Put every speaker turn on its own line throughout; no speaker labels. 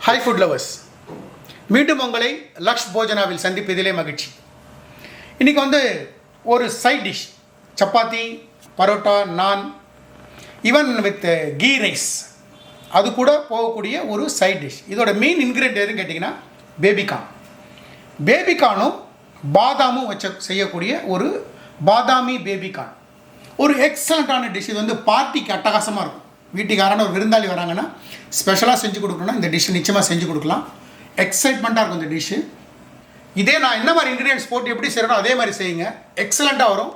Hi food lovers. மீண்டும் உங்களை லக்ஷ் போஜனாவில் சந்திப்பதிலே மகிழ்ச்சி. இன்னைக்கு ஒரு சைட் டிஷ் சப்பாத்தி, பரோட்டா, நான், ஈவன் வித் கீ ரைஸ் அது கூட போகக்கூடிய ஒரு சைட் டிஷ். இதோட மெயின் இன்க்ரீடியன்ட் எதுன்னு கேட்டிங்கன்னா பேபிகார்ன். பேபிகார்னும் பாதாமும் வச்சு செய்யக்கூடிய ஒரு பாதாமி பேபிகார்ன் ஒரு எக்ஸலண்ட்டான டிஷ். இது பார்ட்டிக்கு அட்டகாசமாக இருக்கும். வீட்டுக்காரான ஒரு விருந்தாளி வராங்கன்னா ஸ்பெஷலாக செஞ்சு கொடுக்கணும்னா இந்த டிஷ் நிச்சயமாக செஞ்சு கொடுக்கலாம். எக்ஸைட்மெண்ட்டாக இருக்கும் இந்த டிஷ்ஷு. இதே நான் என்ன மாதிரி இன்க்ரீடியன்ஸ் போட்டு எப்படி செய்யணும் அதே மாதிரி செய்யுங்க, எக்ஸலண்ட்டாக வரும்.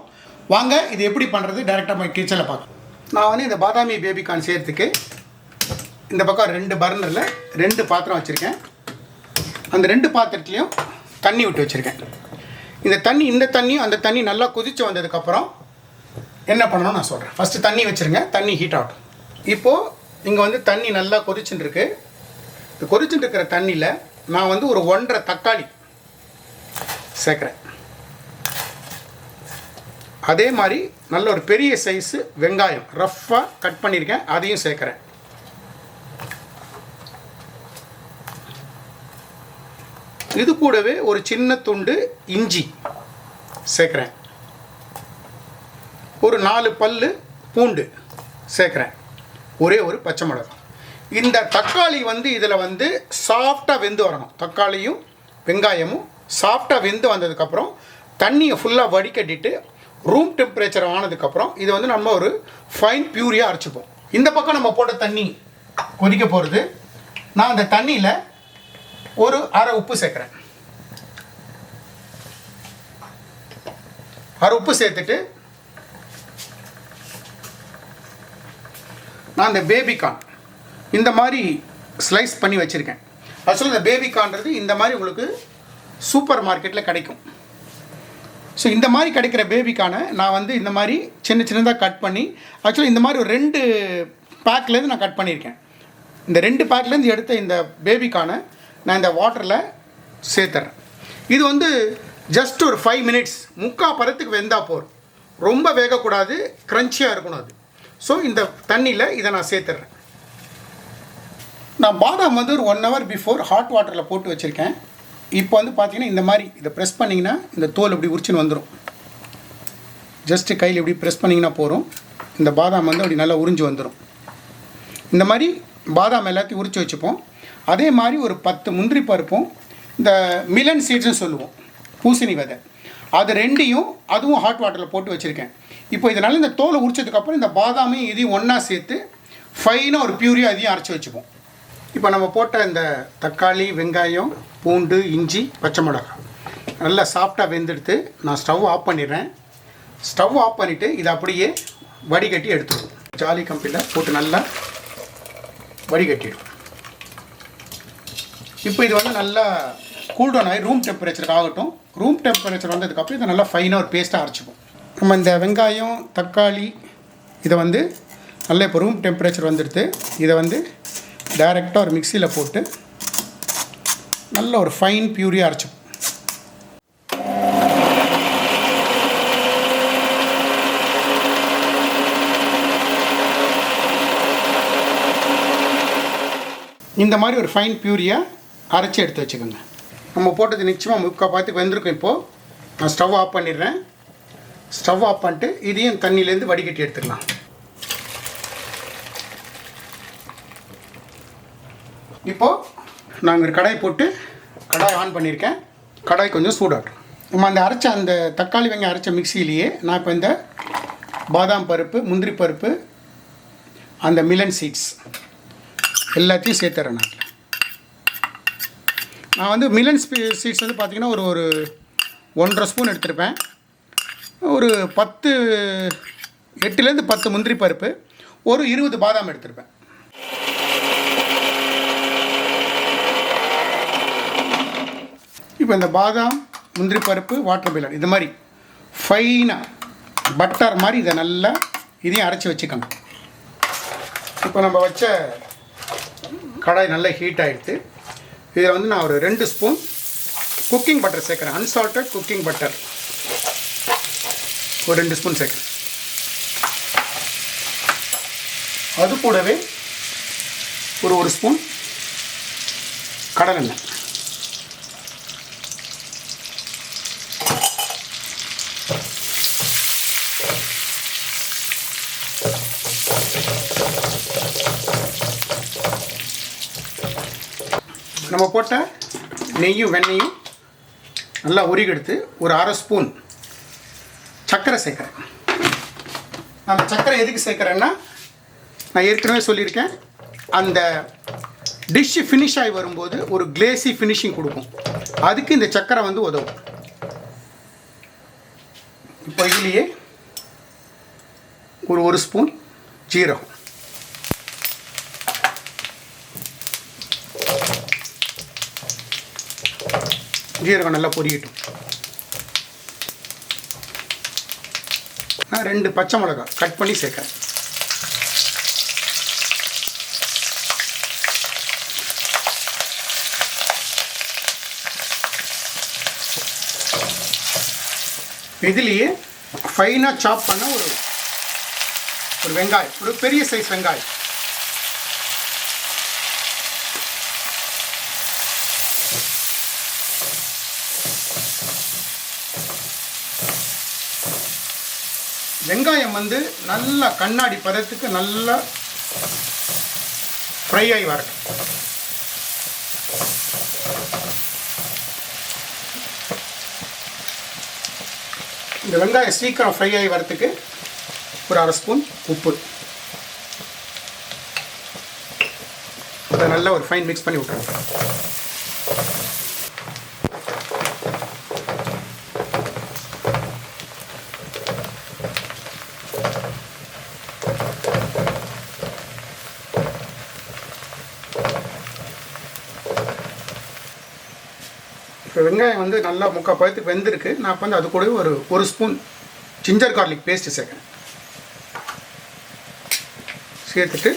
வாங்க இது எப்படி பண்ணுறது டேரெக்டாக போய் கிச்சனில் பார்க்கலாம். நான் இந்த பாதாமி பேபிகார்ன் செய்கிறதுக்கு இந்த பக்கம் 2 பர்னரில் 2 பாத்திரம் வச்சுருக்கேன். அந்த 2 பாத்திரத்துலேயும் தண்ணி விட்டு வச்சுருக்கேன். இந்த தண்ணியும் அந்த தண்ணி நல்லா கொதித்து வந்ததுக்கப்புறம் என்ன பண்ணணும்னு நான் சொல்கிறேன். ஃபஸ்ட்டு தண்ணி வச்சுருங்க, தண்ணி ஹீட் ஆகட்டும். இப்போது இங்கே தண்ணி நல்லா கொதிச்சுட்டு இருக்கு. இந்த கொதிச்சுட்டு இருக்கிற தண்ணியில் நான் ஒரு 1.5 தக்காளி சேர்க்குறேன். அதே மாதிரி நல்ல ஒரு பெரிய சைஸு வெங்காயம் ரஃப்பாக கட் பண்ணியிருக்கேன், அதையும் சேர்க்குறேன். இது கூடவே ஒரு சின்ன துண்டு இஞ்சி சேர்க்குறேன். ஒரு 4 பல்லு பூண்டு சேர்க்குறேன். ஒரே ஒரு பச்சை மிளகாய். இந்த தக்காளி இதில் சாஃப்டாக வெந்து வரணும். தக்காளியும் வெங்காயமும் சாஃப்டாக வெந்து வந்ததுக்கப்புறம் தண்ணியை ஃபுல்லாக வடிகட்டிட்டு ரூம் டெம்பரேச்சர் ஆனதுக்கப்புறம் இதை நம்ம ஒரு ஃபைன் பியூரியாக அரைச்சிப்போம். இந்த பக்கம் நம்ம போட்ட தண்ணி கொதிக்க போகிறது. நான் அந்த தண்ணியில் ஒரு அரை உப்பு சேர்க்குறேன். அரை உப்பு சேர்த்துட்டு நான் இந்த பேபிகார்ன் இந்த மாதிரி ஸ்லைஸ் பண்ணி வச்சுருக்கேன். ஆக்சுவலாக இந்த பேபிகார்ன்றது இந்த மாதிரி உங்களுக்கு சூப்பர் மார்க்கெட்டில் கிடைக்கும். ஸோ இந்த மாதிரி கிடைக்கிற பேபிகார்னை நான் இந்த மாதிரி சின்னதாக கட் பண்ணி ஆக்சுவலாக இந்த மாதிரி ஒரு 2 பேக்லேருந்து நான் கட் பண்ணியிருக்கேன். இந்த 2 பேக்லேருந்து எடுத்த இந்த பேபிகார்னை நான் இந்த வாட்டரில் சேர்த்துறேன். இது ஜஸ்ட் ஒரு 5 மினிட்ஸ் 3/4 பதத்துக்கு வெந்தால் போதும். ரொம்ப வேகக்கூடாது, க்ரன்ச்சியாக இருக்கணும் அது. ஸோ இந்த தண்ணியில் இதை நான் சேர்த்துட்றேன். நான் பாதாம் ஒரு 1 hour பிஃபோர் ஹாட் வாட்டரில் போட்டு வச்சுருக்கேன். இப்போ பார்த்தீங்கன்னா இந்த மாதிரி இதை ப்ரெஸ் பண்ணிங்கன்னா இந்த தோல் இப்படி உரிச்சுன்னு வந்துடும். ஜஸ்ட்டு கையில் இப்படி ப்ரெஸ் பண்ணிங்கன்னா போகிறோம். இந்த பாதாம் அப்படி நல்லா உறிஞ்சு வந்துடும். இந்த மாதிரி பாதாம் எல்லாத்தையும் உரித்து வச்சுப்போம். அதே மாதிரி ஒரு 10 முந்திரி பருப்பும் இந்த மிலன் சீட்ஸ்னு சொல்லுவோம், பூசணி விதை, அது 2ஐயும் அதுவும் ஹாட் வாட்டரில் போட்டு வச்சுருக்கேன். இப்போ இதனால் இந்த தோலை உரிச்சதுக்கப்புறம் இந்த பாதாமையும் இதையும் ஒன்றா சேர்த்து ஃபைனாக ஒரு பியூரியாக அதையும் அரைச்சி வச்சுப்போம். இப்போ நம்ம போட்ட இந்த தக்காளி, வெங்காயம், பூண்டு, இஞ்சி, பச்சை மிளகாய் நல்லா சாஃப்டாக வெந்தெடுத்து நான் ஸ்டவ் ஆஃப் பண்ணிடுறேன். ஸ்டவ் ஆஃப் பண்ணிவிட்டு இதை அப்படியே வடிகட்டி எடுத்துடுவோம். ஜாலி கம்பியில் போட்டு நல்லா வடிகட்டிடும். இப்போ இது நல்லா கூல்டவுன் ஆகி ரூம் டெம்பரேச்சருக்கு ஆகட்டும். ரூம் டெம்பரேச்சர் வந்ததுக்கப்புறம் இதை நல்லா ஃபைனாக ஒரு பேஸ்ட்டாக அரைச்சிப்போம். நம்ம இந்த வெங்காயம், தக்காளி இதை நல்லா இப்போ ரூம் டெம்பரேச்சர் வந்துடுது. இதை டைரெக்டாக ஒரு மிக்சியில் போட்டு நல்ல ஒரு ஃபைன் பியூரியாக அரைச்சிப்போம். இந்த மாதிரி ஒரு ஃபைன் பியூரியாக அரைச்சி எடுத்து வச்சுக்கோங்க. நம்ம போட்டது நிச்சயமாக 3/4 பதத்துக்கு வந்திருக்கும். இப்போது நான் ஸ்டவ் ஆஃப் பண்ணிடுறேன். ஸ்டவ் ஆஃப் பண்ணிட்டு இதையும் தண்ணியிலேருந்து வடிகட்டி எடுத்துக்கலாம். இப்போது நான் ஒரு கடாய் போட்டு கடாய் ஆன் பண்ணியிருக்கேன். கடாய் கொஞ்சம் சூடாகட்டும். நம்ம அந்த தக்காளி வெங்காயம் அரைச்ச மிக்சியிலேயே நான் இப்போ இந்த பாதாம் பருப்பு, முந்திரி பருப்பு, அந்த மிலன் சீட்ஸ் எல்லாத்தையும் சேர்த்துறேன். நான் மிலன் சீட்ஸ் பார்த்திங்கன்னா ஒரு 1.5 ஸ்பூன் எடுத்திருப்பேன். ஒரு 8லேருந்து 10 முந்திரி பருப்பு, ஒரு 20 பாதாம் எடுத்திருப்பேன். இப்போ இந்த பாதாம், முந்திரி பருப்பு, வாட்டர் மிலன் இது மாதிரி ஃபைனாக பட்டர் மாதிரி இதை நல்லா இதையும் அரைச்சி வச்சுக்கோங்க. இப்போ நம்ம வச்ச கடாய் நல்லா ஹீட் ஆகிடுது. இதில் நான் ஒரு 2 ஸ்பூன் குக்கிங் பட்டர் சேர்க்குறேன். அன்சால்ட்டட் குக்கிங் பட்டர் ஒரு 2 ஸ்பூன் சேர்க்குறேன். அது கூடவே ஒரு ஸ்பூன் கடலெண்ணெய், நம்ம போட்ட நெய்யும் வெண்ணையும் நல்லா உருகெடுத்து ஒரு 1/2 ஸ்பூன் சர்க்கரை சேர்க்குறேன். நம்ம சர்க்கரை எதுக்கு சேர்க்குறேன்னா, நான் ஏற்கனவே சொல்லியிருக்கேன், அந்த டிஷ்ஷு ஃபினிஷ் ஆகி வரும்போது ஒரு கிளேசி ஃபினிஷிங் கொடுக்கும். அதுக்கு இந்த சர்க்கரை வந்து உதவும். இப்போ இதுலேயே ஒரு 1 ஸ்பூன் ஜீரகம், ஜீரகம் நல்லா பொரியட்டும். நான் 2 பச்சை மிளகாய் கட் பண்ணி சேர்க்குறேன். இதுலேயே ஃபைனாக சாப் பண்ண ஒரு வெங்காயம், ஒரு பெரிய சைஸ் வெங்காயம், வெங்காயம் வந்து நல்லா கண்ணாடி பதத்துக்கு நல்லா ஃப்ரை ஆகி வரட்டும். இந்த வெங்காயம் சீக்கிரம் ஃப்ரை ஆகி வரத்துக்கு ஒரு 1/2 ஸ்பூன் உப்பு, அதை நல்லா ஒரு ஃபைன் மிக்ஸ் பண்ணி விட்டுருங்க. இப்போ வெங்காயம் வந்து நல்லா முக்கால் பதத்துக்கு வெந்திருக்கு. நான் இப்போ வந்து அது கூட ஒரு ஸ்பூன் ஜிஞ்சர் கார்லிக் பேஸ்ட்டு சேர்க்குறேன். சேர்த்துட்டு,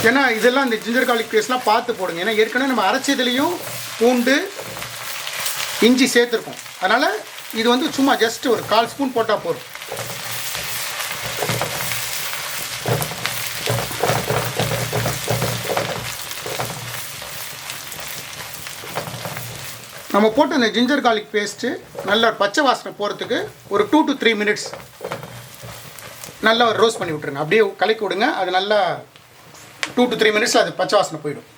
ஏன்னா இதெல்லாம் இந்த ஜிஞ்சர் கார்லிக் பேஸ்ட்லாம் பார்த்து போடுங்க. ஏன்னா ஏற்கனவே நம்ம அரைச்சதுலேயும் பூண்டு இஞ்சி சேர்த்துருக்கோம். அதனால் இது வந்து சும்மா ஜஸ்ட் ஒரு 1/4 ஸ்பூன் போட்டால் போதும். நம்ம போட்டு அந்த ஜிஞ்சர் கார்லிக் பேஸ்ட்டு நல்லா பச்சை வாசனை போகிறதுக்கு ஒரு 2 to 3 மினிட்ஸ் நல்லா ஒரு ரோஸ்ட் பண்ணி விட்ருங்க. அப்படியே கலக்கி விடுங்க. அது நல்லா 2 to 3 மினிட்ஸில் அது பச்சை வாசனை போயிடும்.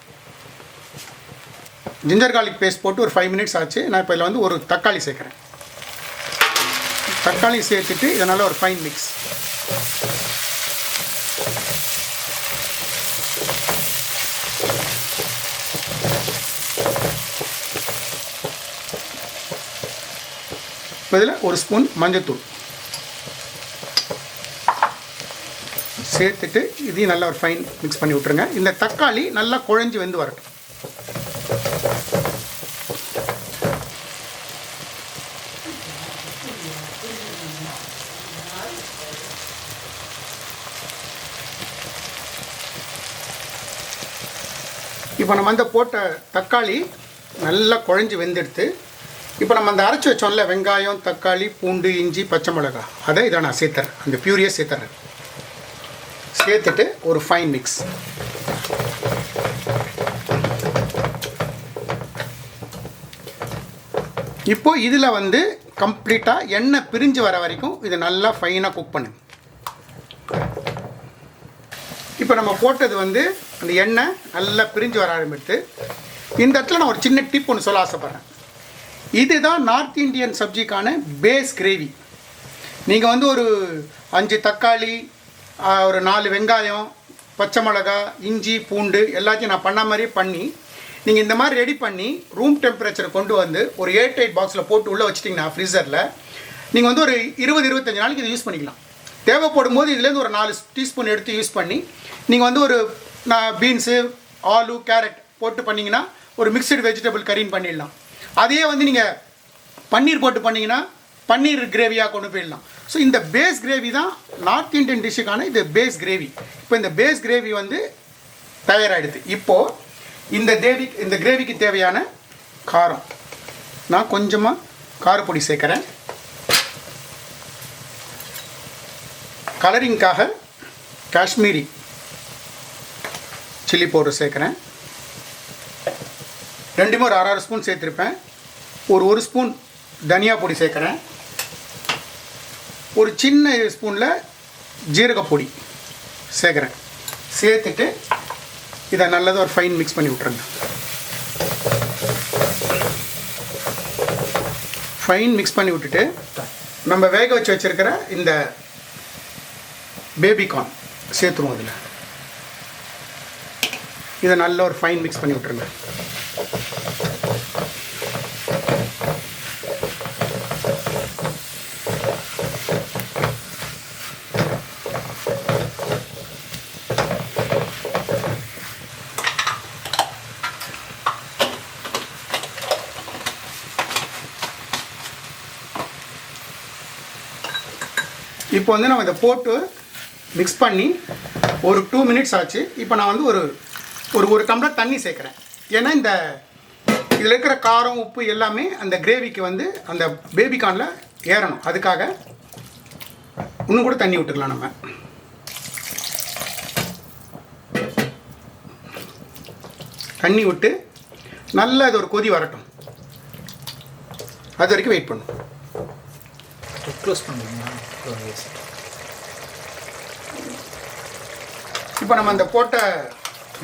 ஜிஞ்சர் கார்லிக் பேஸ்ட் போட்டு ஒரு 5 மினிட்ஸ் ஆச்சு. நான் இப்போ இதில் வந்து ஒரு தக்காளி சேர்க்குறேன். தக்காளி சேர்த்துட்டு இதை நல்லா ஒரு ஃபைன் மிக்ஸ். இதில் ஒரு ஸ்பூன் மஞ்சத்தூள் சேர்த்துட்டு இதையும் நல்லா ஒரு ஃபைன் மிக்ஸ் பண்ணி விட்ருங்க. இந்த தக்காளி நல்லா குழஞ்சி வெந்து வரட்டும். இப்போ நம்ம அந்த போட்ட தக்காளி நல்லா குழஞ்சி வெந்தெடுத்து, இப்போ நம்ம அந்த அரைச்சி வச்சோம்ல வெங்காயம், தக்காளி, பூண்டு, இஞ்சி, பச்சை மிளகாய், அதை இதை நான் சேர்த்துறேன். அந்த பியூரியை சேர்த்துறேன். சேர்த்துட்டு ஒரு ஃபைன் மிக்ஸ். இப்போது இதில் வந்து கம்ப்ளீட்டாக எண்ணெய் பிரிஞ்சு வர வரைக்கும் இதை நல்லா ஃபைனாக குக் பண்ணுங்க. இப்போ நம்ம போட்டது வந்து அந்த எண்ணெய் நல்லா பிரிஞ்சு வர ஆரம்பித்து, இந்த இடத்துல நான் ஒரு சின்ன டிப் ஒன்று சொல்ல ஆசைப்பட்றேன். இதுதான் நார்த் இந்தியன் சப்ஜிக்கான பேஸ் கிரேவி. நீங்கள் வந்து ஒரு 5 தக்காளி, ஒரு 4 வெங்காயம், பச்சை மிளகா, இஞ்சி, பூண்டு எல்லாத்தையும் நான் பண்ண மாதிரியே பண்ணி நீங்கள் இந்த மாதிரி ரெடி பண்ணி ரூம் டெம்பரேச்சர் கொண்டு வந்து ஒரு ஏர்டைட் பாக்ஸில் போட்டு உள்ளே வச்சிட்டிங்கன்னா ஃப்ரீசரில் நீங்கள் வந்து ஒரு 20-25 நாளைக்கு இதை யூஸ் பண்ணிக்கலாம். தேவைப்படும் போது இதுலேருந்து ஒரு 4 டீஸ்பூன் எடுத்து யூஸ் பண்ணி நீங்கள் வந்து ஒரு பீன்ஸு, ஆலு, கேரட் போட்டு பண்ணிங்கன்னா ஒரு மிக்சடு வெஜிடபிள் கறின்னு பண்ணிடலாம். அதையே வந்து நீங்கள் பன்னீர் போட்டு பண்ணிங்கன்னா பன்னீர் கிரேவியாக கொண்டு போயிடலாம். ஸோ இந்த பேஸ் கிரேவி தான் நார்த் இந்தியன் டிஷ்ஷுக்கான இது பேஸ் கிரேவி. இப்போ இந்த பேஸ் கிரேவி வந்து தயாராகிடுது. இப்போது இந்த கிரேவிக்கு தேவையான காரம் நான் கொஞ்சமாக காரப்பொடி சேர்க்குறேன். கலரிங்காக காஷ்மீரி சில்லி பவுடர் சேர்க்குறேன். ரெண்டுமே ஒரு அரை ஸ்பூன் சேர்த்துருப்பேன். ஒரு ஸ்பூன் தனியா பொடி சேர்க்குறேன். ஒரு சின்ன ஸ்பூனில் ஜீரகப்பொடி சேர்க்குறேன். சேர்த்துட்டு இதை நல்லதாக ஒரு ஃபைன் மிக்ஸ் பண்ணி விட்ருங்க. ஃபைன் மிக்ஸ் பண்ணி விட்டுட்டு நம்ம வேக வச்சு வச்சுருக்கிற இந்த பேபிகார்ன் சேர்த்துருவோம். அதில் இதை நல்ல ஒரு ஃபைன் மிக்ஸ் பண்ணி விட்ருங்க. இப்போ வந்து நம்ம இதை போட்டு மிக்ஸ் பண்ணி ஒரு 2 மினிட்ஸ் ஆச்சு. இப்போ நான் வந்து ஒரு டம்ளர் தண்ணி சேர்க்குறேன். ஏன்னா இந்த இதில் இருக்கிற காரம் உப்பு எல்லாமே அந்த கிரேவிக்கு வந்து அந்த பேபிகார்னில் ஏறணும். அதுக்காக இன்னும் கூட தண்ணி விட்டுக்கலாம். நம்ம தண்ணி விட்டு நல்லா இது ஒரு கொதி வரட்டும். அது வரைக்கும் வெயிட் பண்ணும்.
க்ளோஸ் பண்ணுங்க.
இப்போ நம்ம அந்த போட்ட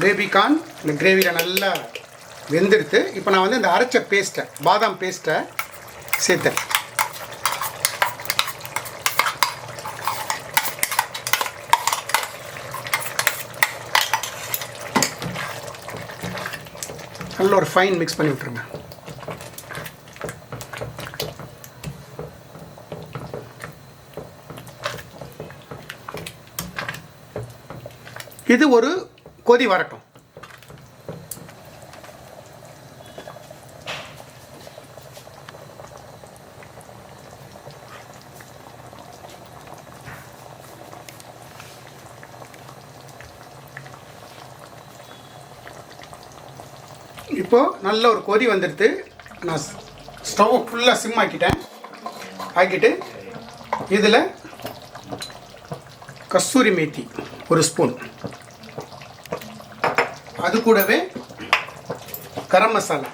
பேபிகார்ன் இந்த கிரேவியில் நல்லா வெந்தெடுத்து இப்போ நான் வந்து இந்த அரைச்ச பேஸ்ட்டை பாதாம் பேஸ்ட்டை சேர்த்தேன். நல்ல ஒரு ஃபைன் மிக்ஸ் பண்ணி விட்டுருங்க. இது ஒரு கொதி வரட்டும். இப்போது நல்ல ஒரு கொதி வந்துடுது. நான் ஸ்டவ் ஃபுல்லாக சிம் ஆக்கிட்டு இதில் கஸ்தூரி மேத்தி ஒரு ஸ்பூன், அது கூடவே கரம் மசாலா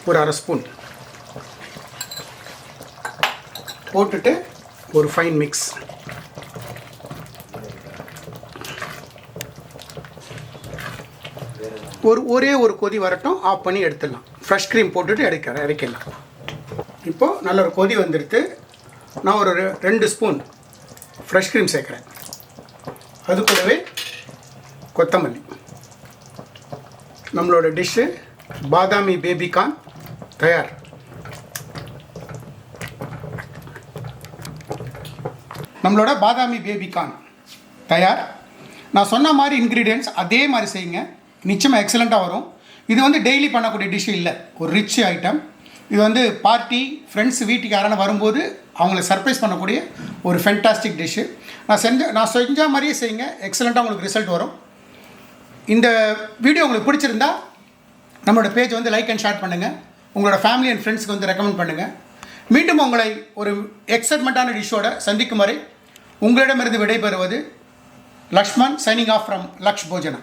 ஒரு அரை ஸ்பூன் போட்டுட்டு ஒரு ஃபைன் மிக்ஸ். ஒரே ஒரு கொதி வரட்டும். ஆஃப் பண்ணி எடுத்துடலாம். ஃப்ரெஷ் க்ரீம் போட்டுட்டு இறக்கிடலாம். இப்போது நல்ல ஒரு கொதி வந்துடுது. நான் ஒரு 2 ஸ்பூன் ஃப்ரெஷ் க்ரீம் சேர்க்குறேன். அது கூடவே கொத்தமல்லி. நம்மளோட டிஷ்ஷு பாதாமி பேபிகார்ன் தயார். நம்மளோட பாதாமி பேபிகார்ன் தயார். நான் சொன்ன மாதிரி இன்க்ரீடியன்ட்ஸ் அதே மாதிரி செய்யுங்க. நிச்சயமாக எக்ஸலண்ட்டாக வரும். இது வந்து டெய்லி பண்ணக்கூடிய டிஷ்ஷு இல்லை, ஒரு ரிச் ஐட்டம். இது வந்து பார்ட்டி ஃப்ரெண்ட்ஸ் வீட்டுக்கு யாரான வரும்போது அவங்கள சர்ப்ரைஸ் பண்ணக்கூடிய ஒரு ஃபென்டாஸ்டிக் டிஷ்ஷு. நான் செஞ்ச மாதிரியே செய்யுங்க, எக்ஸலண்ட்டாக உங்களுக்கு ரிசல்ட் வரும். இந்த வீடியோ உங்களுக்கு பிடிச்சிருந்தா நம்மளோட பேஜ் வந்து லைக் அண்ட் ஷேர் பண்ணுங்கள். உங்களோட ஃபேமிலி அண்ட் ஃப்ரெண்ட்ஸ்க்கு வந்து ரெக்கமெண்ட் பண்ணுங்கள். மீண்டும் உங்களை ஒரு எக்ஸைட்மெண்ட்டான டிஷ்ஷோட சந்திக்கும் வரை உங்களிடமிருந்து விடைபெறுவது Lakshman, signing off from Laksh Yojana.